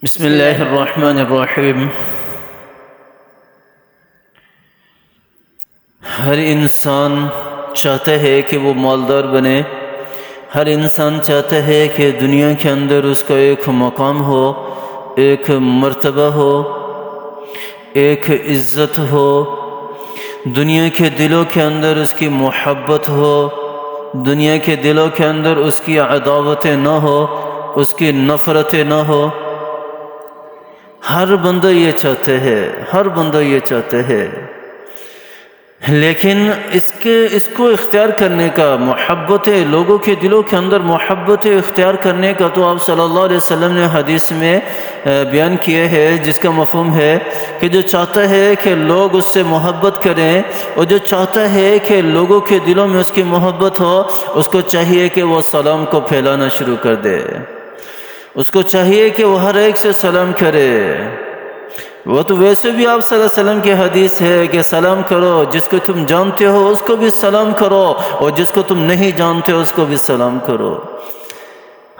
بسم اللہ الرحمن الرحیم۔ ہر انسان چاہتا ہے کہ وہ مالدار بنے، ہر انسان چاہتا ہے کہ دنیا کے اندر اس کا ایک مقام ہو، ایک مرتبہ ہو، ایک عزت ہو، دنیا کے دلوں کے اندر اس کی محبت ہو، دنیا کے دلوں کے اندر اس کی عداوتیں نہ ہو، اس کی نفرتیں نہ ہو۔ ہر بندہ یہ چاہتا ہے، ہر بندہ یہ چاہتا ہے، لیکن اس کو اختیار کرنے کا، محبت لوگوں کے دلوں کے اندر محبت اختیار کرنے کا تو آپ صلی اللہ علیہ وسلم نے حدیث میں بیان کیا ہے، جس کا مفہوم ہے کہ جو چاہتا ہے کہ لوگ اس سے محبت کریں، اور جو چاہتا ہے کہ لوگوں کے دلوں میں اس کی محبت ہو، اس کو چاہیے کہ وہ سلام کو پھیلانا شروع کر دے، اس کو چاہیے کہ وہ ہر ایک سے سلام کرے۔ وہ تو ویسے بھی آپ صلی اللہ علیہ وسلم کی حدیث ہے کہ سلام کرو، جس کو تم جانتے ہو اس کو بھی سلام کرو، اور جس کو تم نہیں جانتے ہو اس کو بھی سلام کرو۔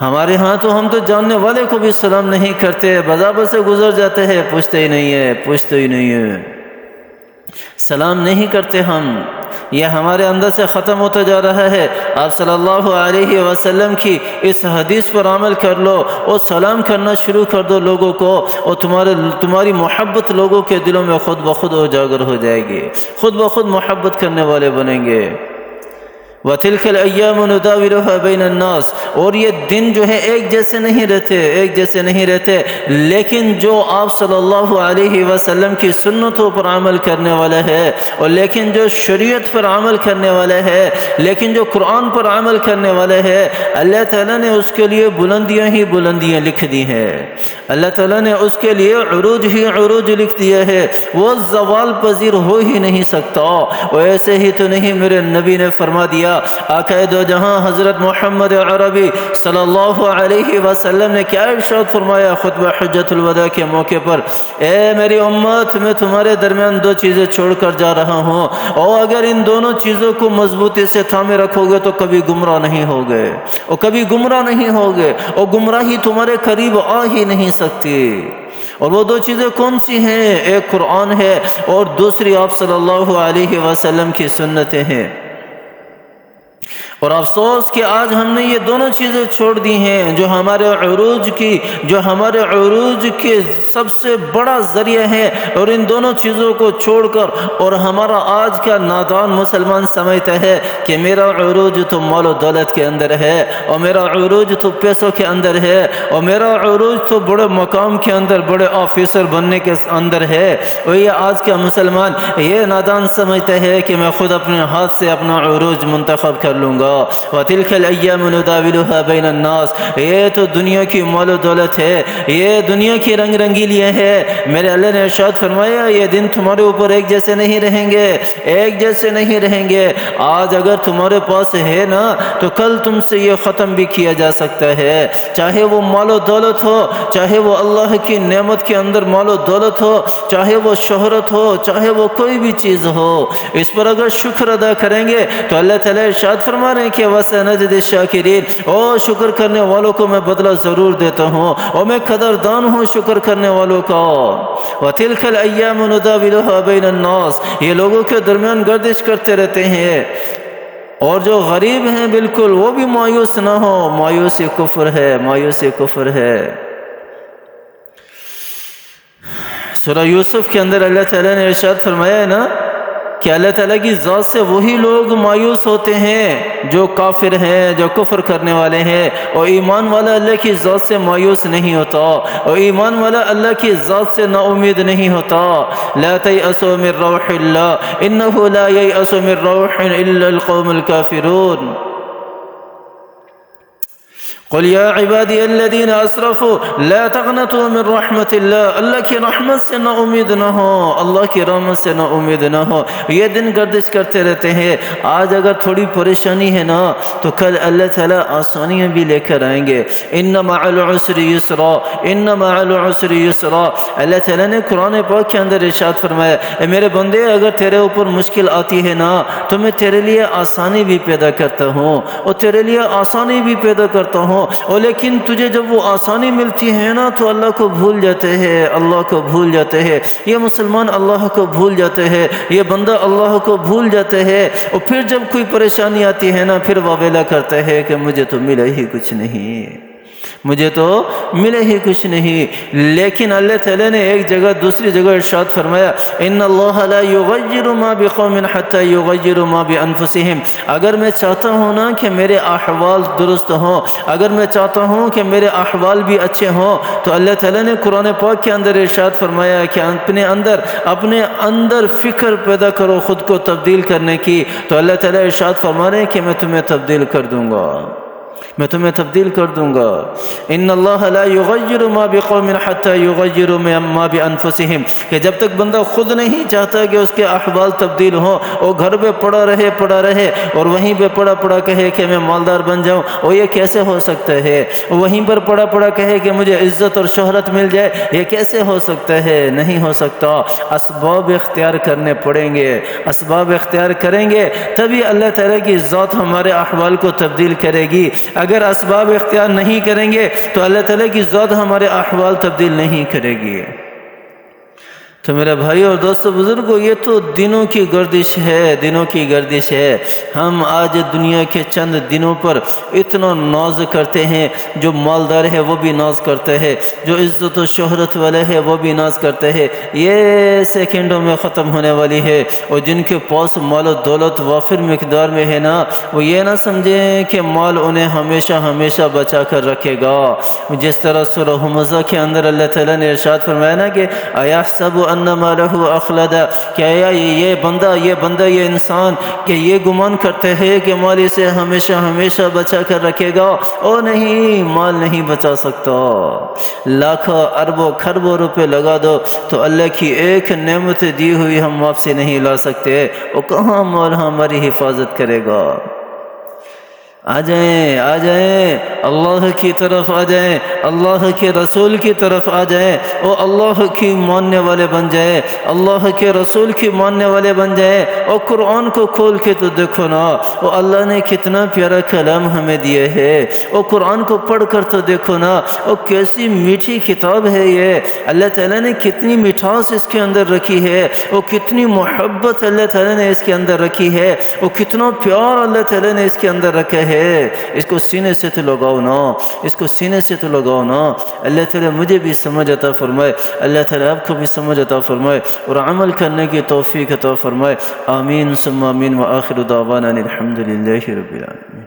ہمارے ہاں تو ہم تو جاننے والے کو بھی سلام نہیں کرتے، بازار سے گزر جاتے ہیں، پوچھتے ہی نہیں ہے، سلام نہیں کرتے ہم۔ یہ ہمارے اندر سے ختم ہوتا جا رہا ہے۔ آپ صلی اللہ علیہ وسلم کی اس حدیث پر عمل کر لو اور سلام کرنا شروع کر دو لوگوں کو، اور تمہاری محبت لوگوں کے دلوں میں خود بخود اجاگر ہو جائے گی، خود بخود محبت کرنے والے بنیں گے۔ وَتِلْكَ الْأَيَّامُ نُدَاوِلُهَا بَيْنَ النَّاسِ، اور یہ دن جو ہے ایک جیسے نہیں رہتے، لیکن جو آپ صلی اللہ علیہ وسلم کی سنتوں پر عمل کرنے والا ہے، اور لیکن جو شریعت پر عمل کرنے والا ہے، لیکن جو قرآن پر عمل کرنے والا ہے، اللہ تعالیٰ نے اس کے لیے بلندیاں ہی بلندیاں لکھ دی ہیں، اللہ تعالیٰ نے اس کے لیے عروج ہی عروج لکھ دیا ہے، وہ زوال پذیر ہو ہی نہیں سکتا۔ وہ ایسے ہی تو نہیں، میرے نبی نے فرما دیا، آقا دو جہاں حضرت محمد عربی صلی اللہ علیہ وسلم نے کیا ارشاد فرمایا خطبہ حجۃ الوداع کے موقع پر، اے میری امت، میں تمہارے درمیان دو چیزیں چھوڑ کر جا رہا ہوں، اور اگر ان دونوں چیزوں کو مضبوطی سے تھامے رکھو گے تو کبھی گمراہ نہیں ہوگے، اور گمراہی تمہارے قریب آ ہی نہیں سکتی۔ اور وہ دو چیزیں کون سی ہیں؟ ایک قرآن ہے، اور دوسری آپ صلی اللہ علیہ وسلم کی سنتیں ہیں۔ اور افسوس کہ آج ہم نے یہ دونوں چیزیں چھوڑ دی ہیں، جو ہمارے عروج کے سب سے بڑا ذریعہ ہے، اور ان دونوں چیزوں کو چھوڑ کر، اور ہمارا آج کا نادان مسلمان سمجھتا ہے کہ میرا عروج تو مال و دولت کے اندر ہے، اور میرا عروج تو پیسوں کے اندر ہے، اور میرا عروج تو بڑے مقام کے اندر، بڑے آفیسر بننے کے اندر ہے۔ اور یہ آج کا مسلمان یہ نادان سمجھتا ہے کہ میں خود اپنے ہاتھ سے اپنا عروج منتخب کر لوں گا۔ وَتِلْكَ الْأَيَّامُ نُدَاوِلُهَا بَيْنَ النَّاسِ، یہ تو دنیا کی مال و دولت ہے، یہ دنیا کی رنگ رنگیلیاں ہے۔ میرے اللہ نے ارشاد فرمایا، یہ دن تمہارے اوپر ایک جیسے نہیں رہیں گے، آج اگر تمہارے پاس ہے نا تو کل تم سے یہ ختم بھی کیا جا سکتا ہے، چاہے وہ مال و دولت ہو، چاہے وہ اللہ کی نعمت کے اندر مال و دولت ہو، چاہے وہ شہرت ہو، چاہے وہ کوئی بھی چیز ہو، اس پر اگر شکر ادا کریں گے تو اللہ تعالیٰ ارشاد فرما رہے ہیں کہ وَسَنَجْزِي الشَّاكِرِينَ، اور شکر کرنے والوں کو میں بدلہ ضرور دیتا ہوں، اور میں قدردان ہوں شکر کرنے والوں کا۔ وَتِلْكَ الْأَيَّامُ نُدَاوِلُهَا بَيْنَ النَّاسِ، یہ لوگوں کے درمیان گردش کرتے رہتے ہیں، اور جو غریب ہیں بالکل وہ بھی مایوس نہ ہو، مایوسی کفر ہے۔ سورہ یوسف کے اندر اللہ تعالیٰ نے ارشاد فرمایا ہے نا کہ اللہ تعالیٰ کی ذات سے وہی لوگ مایوس ہوتے ہیں جو کافر ہیں، جو کفر کرنے والے ہیں، اور ایمان والا اللہ کی ذات سے مایوس نہیں ہوتا، اور ایمان والا اللہ کی ذات سے نا امید نہیں ہوتا۔ لا تیأسوا من روح اللہ انہ لا ییأس من روح الا القوم الکافرون۔ قل یا عبادی الذین اسرفوا لا تقنطوا من رحمت اللہ، اللہ کی رحمت سے نا امید نہ ہو، اللہ کی رحمت سے نا امید نہ ہو۔ یہ دن گردش کرتے رہتے ہیں، آج اگر تھوڑی پریشانی ہے نا تو کل اللہ تعالیٰ آسانیاں بھی لے کر آئیں گے۔ ان مع العسر یسرا، ان مع العسر یسرا، اللہ تعالیٰ نے قرآن پاک کے اندر ارشاد فرمایا، اے میرے بندے اگر تیرے اوپر مشکل آتی ہے نا تو میں تیرے لیے آسانی بھی پیدا کرتا ہوں، اور تیرے لیے آسانی بھی پیدا کرتا ہوں، ہو، اور لیکن تجھے جب وہ آسانی ملتی ہے نا تو اللہ کو بھول جاتے ہیں، اللہ کو بھول جاتے ہیں۔ یہ مسلمان اللہ کو بھول جاتے ہیں، یہ بندہ اللہ کو بھول جاتے ہیں، اور پھر جب کوئی پریشانی آتی ہے نا پھر واویلا کرتا ہے کہ مجھے تو ملا ہی کچھ نہیں، مجھے تو ملے ہی کچھ نہیں۔ لیکن اللہ تعالیٰ نے ایک جگہ دوسری جگہ ارشاد فرمایا ان اللہ لا یغیر ما بقوم حتی یغیروا ما بانفسہم، اگر میں چاہتا ہوں نا کہ میرے احوال درست ہوں، اگر میں چاہتا ہوں کہ میرے احوال بھی اچھے ہوں، تو اللہ تعالیٰ نے قرآن پاک کے اندر ارشاد فرمایا کہ اپنے اندر فکر پیدا کرو خود کو تبدیل کرنے کی، تو اللہ تعالیٰ ارشاد فرما رہے ہیں کہ میں تمہیں تبدیل کر دوں گا، میں تمہیں تبدیل کر دوں گا۔ ان اللہ لا یغیر ما بقوم حتی یغیروا ما بانفسہم، کہ جب تک بندہ خود نہیں چاہتا کہ اس کے احوال تبدیل ہوں، وہ گھر پہ پڑا رہے اور وہیں پہ پڑا کہے کہ میں مالدار بن جاؤں، اور یہ کیسے ہو سکتا ہے؟ وہیں پر پڑا کہے کہ مجھے عزت اور شہرت مل جائے، یہ کیسے ہو سکتا ہے؟ نہیں ہو سکتا۔ اسباب اختیار کرنے پڑیں گے، اسباب اختیار کریں گے تبھی اللہ تعالیٰ کی ذات ہمارے احوال کو تبدیل کرے گی۔ اگر اسباب اختیار نہیں کریں گے تو اللہ تعالیٰ کی ذات ہمارے احوال تبدیل نہیں کرے گی۔ تو میرے بھائی اور دوستو بزرگوں، یہ تو دنوں کی گردش ہے، دنوں کی گردش ہے۔ ہم آج دنیا کے چند دنوں پر اتنا ناز کرتے ہیں، جو مالدار ہے وہ بھی ناز کرتے ہیں، جو عزت و شہرت والے ہے وہ بھی ناز کرتے ہیں۔ یہ سیکنڈوں میں ختم ہونے والی ہے، اور جن کے پاس مال و دولت وافر مقدار میں ہے نا، وہ یہ نہ سمجھیں کہ مال انہیں ہمیشہ بچا کر رکھے گا۔ جس طرح سورہ حمزہ کے اندر اللہ تعالیٰ نے ارشاد فرمایا نا کہ ایحسب ان مالہ اخلد، کیا یہ بندہ یہ انسان کہ یہ گمان کرتے ہیں کہ مال اسے ہمیشہ بچا کر رکھے گا؟ او نہیں، مال نہیں بچا سکتا۔ لاکھوں اربوں خربوں روپے لگا دو تو اللہ کی ایک نعمت دی ہوئی ہم واپسی نہیں لا سکتے، اور کہاں مال ہماری حفاظت کرے گا؟ آ جائیں اللہ کی طرف، آ جائیں اللہ کے رسول کی طرف، آ جائیں اور اللہ کی ماننے والے بن جائیں، اللہ کے رسول کی ماننے والے بن جائیں۔ اور قرآن کو کھول کے تو دیکھو نا، اور اللہ نے کتنا پیارا کلام ہمیں دیے ہے، اور قرآن کو پڑھ کر تو دیکھو نا، اور کیسی میٹھی کتاب ہے یہ، اللہ تعالیٰ نے کتنی مٹھاس اس کے اندر رکھی ہے، اور کتنی محبت اللہ تعالیٰ نے اس کے اندر رکھی ہے، اور کتنا پیار اللہ تعالیٰ نے اس کے اندر رکھا ہے۔ اس کو سینے سے تو لگاؤ نا، اس کو سینے سے تو لگاؤ نا۔ اللہ تعالیٰ مجھے بھی سمجھ عطا فرمائے، اللہ تعالیٰ آپ کو بھی سمجھ عطا فرمائے، اور عمل کرنے کی توفیق عطا فرمائے۔ آمین ثم آمین، وآخر دعوانا الحمد للہ رب العالمین۔